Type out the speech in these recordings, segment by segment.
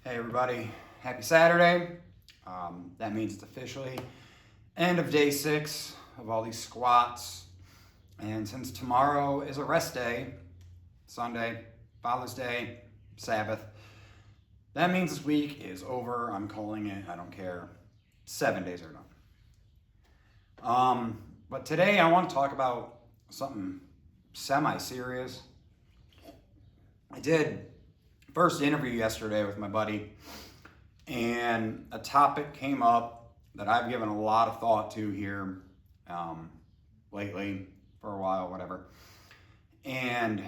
Hey everybody, happy Saturday. That means it's officially end of day 6 of all these squats. And since tomorrow is a rest day, Sunday, Father's Day, Sabbath, that means this week is over. I'm calling it, I don't care. 7 days are done. But today I want to talk about something semi-serious. I did first interview yesterday with my buddy, and a topic came up that I've given a lot of thought to here lately, for a while, whatever. And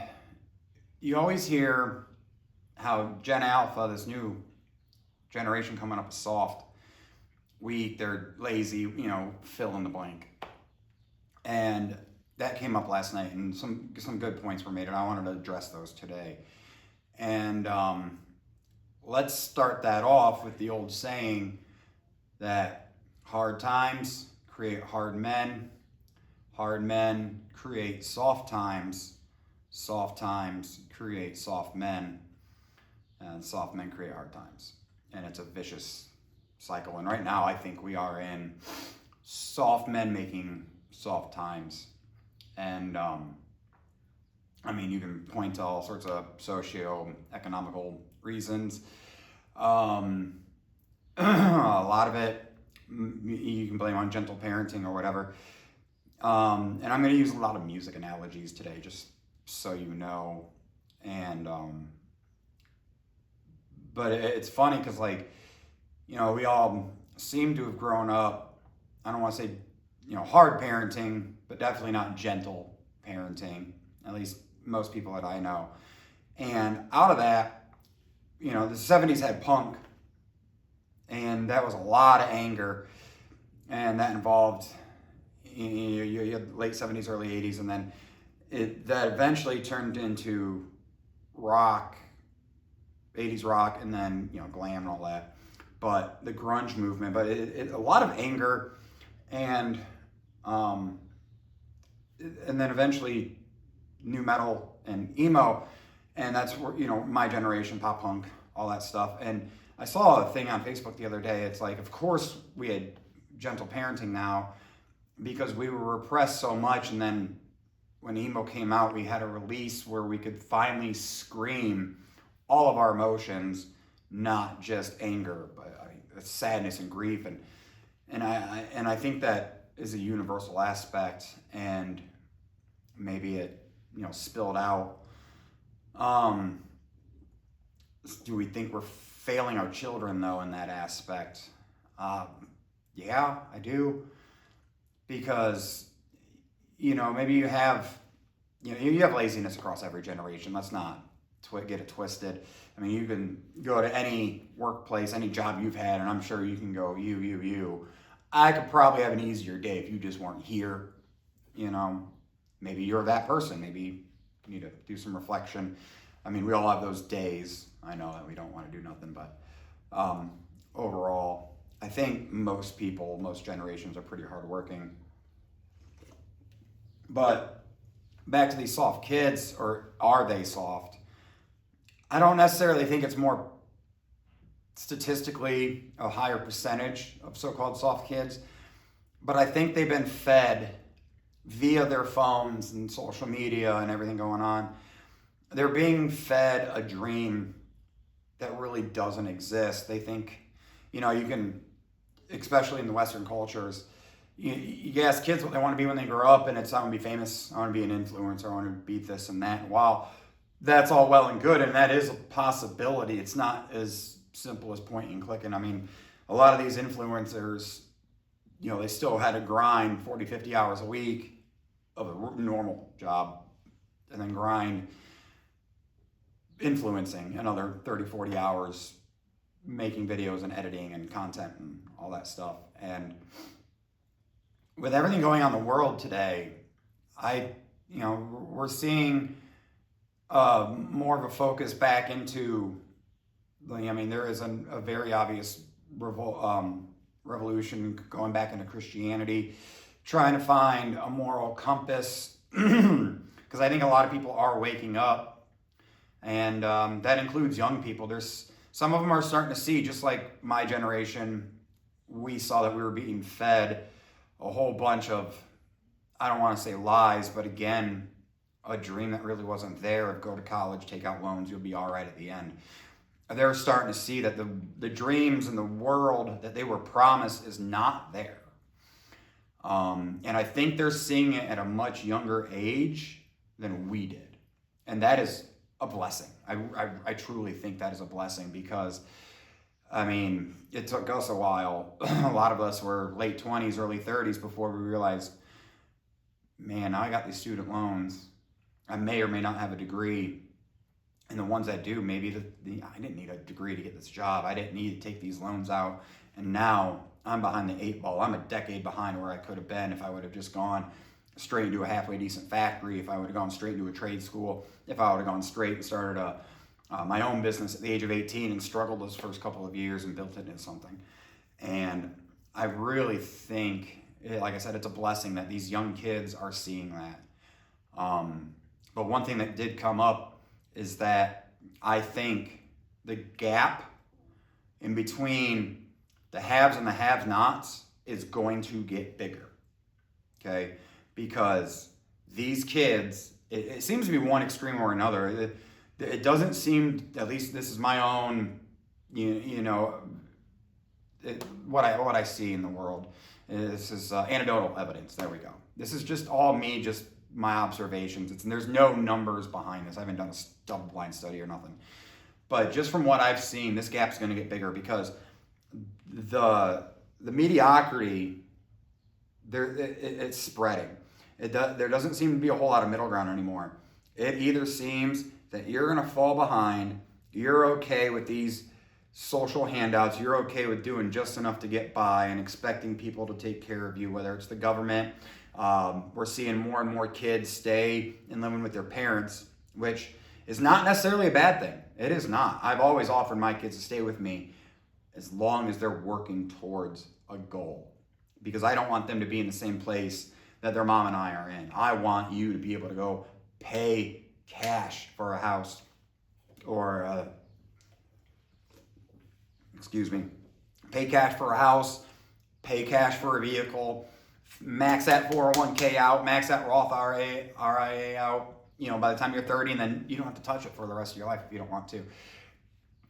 you always hear how Gen Alpha, this new generation coming up, is soft, weak, they're lazy, fill in the blank. And that came up last night, and some good points were made, and I wanted to address those today. And let's start that off with the old saying that hard times create hard men create soft times create soft men, and soft men create hard times. And it's a vicious cycle. And right now I think we are in soft men making soft times. And you can point to all sorts of socio-economical reasons. A lot of it you can blame on gentle parenting or whatever. And I'm going to use a lot of music analogies today, just so you know. And but it's funny because, we all seem to have grown up, I don't want to say, hard parenting, but definitely not gentle parenting, at least most people that I know. And out of that, the 70s had punk, and that was a lot of anger, and that involved you had late 70s, early 80s, and then that eventually turned into rock, 80s rock, and then glam and all that. But the grunge movement, but a lot of anger, and then eventually new metal and emo, and that's where my generation, pop punk, all that stuff. And I saw a thing on Facebook the other day. It's like, of course we had gentle parenting now because we were repressed so much, and then when emo came out, we had a release where we could finally scream all of our emotions, not just anger, but sadness and grief, and I think that is a universal aspect, and maybe it spilled out. Do we think we're failing our children though in that aspect? Yeah, I do, because maybe you have laziness across every generation. Let's not get it twisted. You can go to any workplace, any job you've had, and I'm sure you can go, you. I could probably have an easier day if you just weren't here. Maybe you're that person. Maybe you need to do some reflection. We all have those days. I know that we don't want to do nothing, but overall, I think most people, most generations are pretty hardworking. But back to these soft kids, or are they soft? I don't necessarily think it's more statistically a higher percentage of so-called soft kids, but I think they've been fed via their phones and social media and everything going on. They're being fed a dream that really doesn't exist. They think, you can, especially in the Western cultures, you ask kids what they want to be when they grow up, and it's, I want to be famous, I want to be an influencer, I want to be this and that. And while that's all well and good, and that is a possibility, it's not as simple as pointing and clicking. A lot of these influencers, they still had to grind 40, 50 hours a week of a normal job, and then grind influencing another 30, 40 hours, making videos and editing and content and all that stuff. And with everything going on in the world today, we're seeing more of a focus back into, there is a very obvious revolution going back into Christianity, trying to find a moral compass, because I think a lot of people are waking up, and that includes young people. There's some of them are starting to see, just like my generation, we saw that we were being fed a whole bunch of, I don't want to say lies, but again, a dream that really wasn't there of go to college, take out loans, you'll be all right at the end. They're starting to see that the dreams and the world that they were promised is not there. And I think they're seeing it at a much younger age than we did. And that is a blessing. I truly think that is a blessing because, I mean, it took us a while. A lot of us were late 20s, early 30s before we realized, man, now I got these student loans. I may or may not have a degree. And the ones that do, maybe I didn't need a degree to get this job. I didn't need to take these loans out. And now I'm behind the 8 ball. I'm a decade behind where I could have been if I would have just gone straight into a halfway decent factory, if I would have gone straight into a trade school, if I would have gone straight and started my own business at the age of 18 and struggled those first couple of years and built it into something. And I really think, like I said, it's a blessing that these young kids are seeing that. But one thing that did come up is that I think the gap in between the haves and the have-nots is going to get bigger, okay? Because these kids, it seems to be one extreme or another. It doesn't seem, at least this is my own, what I see in the world. This is anecdotal evidence. There we go. This is just all me, just my observations. There's no numbers behind this. I haven't done a double-blind study or nothing. But just from what I've seen, this gap's going to get bigger because the mediocrity, it's spreading. There doesn't seem to be a whole lot of middle ground anymore. It either seems that you're going to fall behind, you're okay with these social handouts, you're okay with doing just enough to get by and expecting people to take care of you, whether it's the government. We're seeing more and more kids stay and living with their parents, which is not necessarily a bad thing. It is not. I've always offered my kids to stay with me as long as they're working towards a goal, because I don't want them to be in the same place that their mom and I are in. I want you to be able to go pay cash for a house or, pay cash for a house, pay cash for a vehicle, max that 401k out, max that Roth RIA out, by the time you're 30, and then you don't have to touch it for the rest of your life if you don't want to,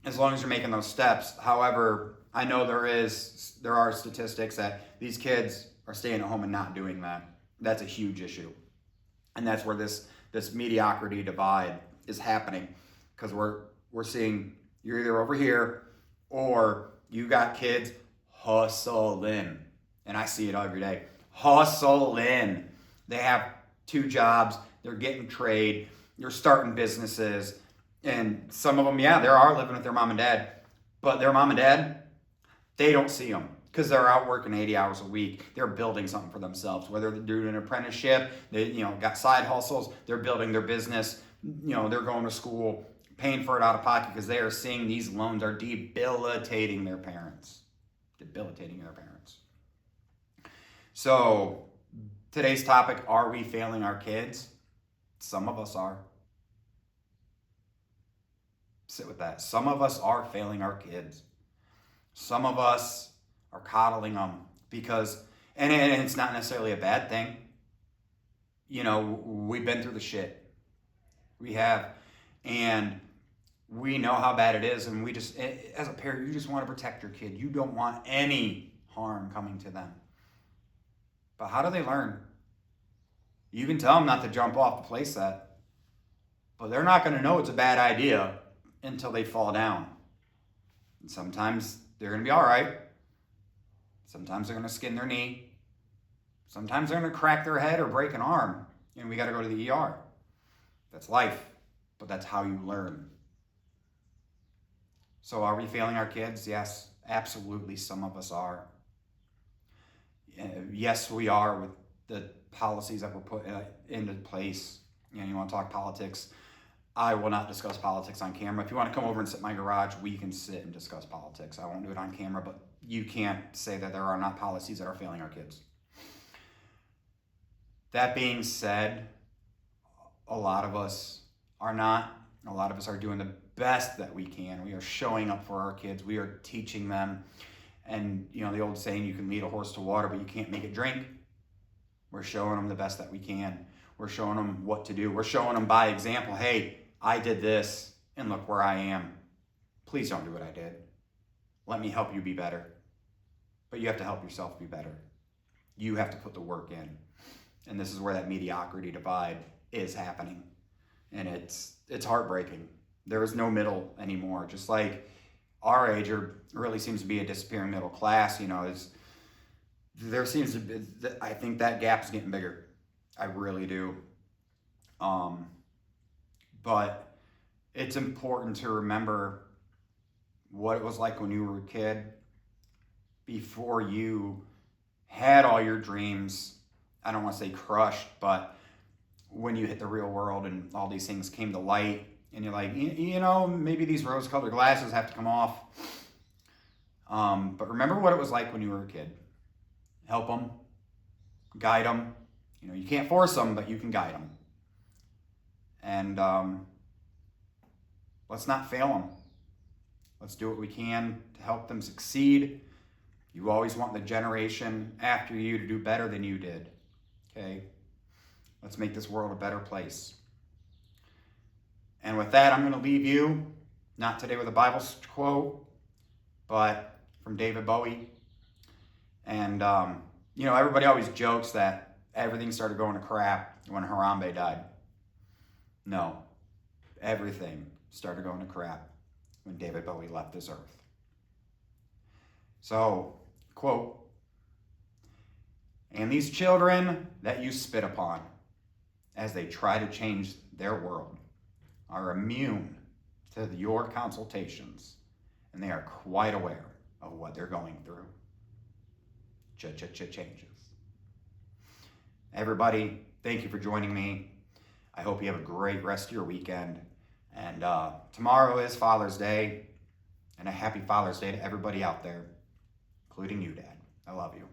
as long as you're making those steps. However, I know there are statistics that these kids are staying at home and not doing that. That's a huge issue. And that's where this mediocrity divide is happening, because we're seeing you're either over here or you got kids hustling. And I see it every day. Hustling. They have 2 jobs. They're getting trade. They're starting businesses. And some of them, they are living with their mom and dad. But their mom and dad, they don't see them because they're out working 80 hours a week. They're building something for themselves, whether they're doing an apprenticeship, they got side hustles, they're building their business, they're going to school, paying for it out of pocket because they are seeing these loans are debilitating their parents. So today's topic, are we failing our kids? Some of us are. Sit with that. Some of us are failing our kids. Some of us are coddling them because, and it's not necessarily a bad thing. We've been through the shit. We have. And we know how bad it is. And we just, as a parent, you just want to protect your kid. You don't want any harm coming to them. But how do they learn? You can tell them not to jump off the play set, but they're not going to know it's a bad idea until they fall down. And sometimes they're going to be all right. Sometimes they're going to skin their knee. Sometimes they're going to crack their head or break an arm, and we got to go to the ER. That's life, but that's how you learn. So are we failing our kids? Yes, absolutely. Some of us are. Yes, we are, with the policies that were put into place. You want to talk politics? I will not discuss politics on camera. If you want to come over and sit in my garage, we can sit and discuss politics. I won't do it on camera, but you can't say that there are not policies that are failing our kids. That being said, a lot of us are not. A lot of us are doing the best that we can. We are showing up for our kids. We are teaching them. And, you know, the old saying, you can lead a horse to water, but you can't make it drink. We're showing them the best that we can. We're showing them what to do. We're showing them by example, hey, I did this, and look where I am. Please don't do what I did. Let me help you be better. But you have to help yourself be better. You have to put the work in. And this is where that mediocrity divide is happening. And it's heartbreaking. There is no middle anymore. Just like our age, there really seems to be a disappearing middle class. You know, there seems to be, I think that gap is getting bigger. I really do. But it's important to remember what it was like when you were a kid, before you had all your dreams. I don't want to say crushed, but when you hit the real world and all these things came to light, and you're like, you know, maybe these rose-colored glasses have to come off. But remember what it was like when you were a kid. Help them, guide them. You know, you can't force them, but you can guide them. And let's not fail them. Let's do what we can to help them succeed. You always want the generation after you to do better than you did. Okay? Let's make this world a better place. And with that, I'm going to leave you, not today with a Bible quote, but from David Bowie. And, you know, everybody always jokes that everything started going to crap when Harambe died. No. Everything started going to crap when David Bowie left this earth. So, quote, "And these children that you spit upon, as they try to change their world, are immune to your consultations, and they are quite aware of what they're going through. Changes." Everybody, thank you for joining me. I hope you have a great rest of your weekend. And tomorrow is Father's Day, and a happy Father's Day to everybody out there, including you, Dad. I love you.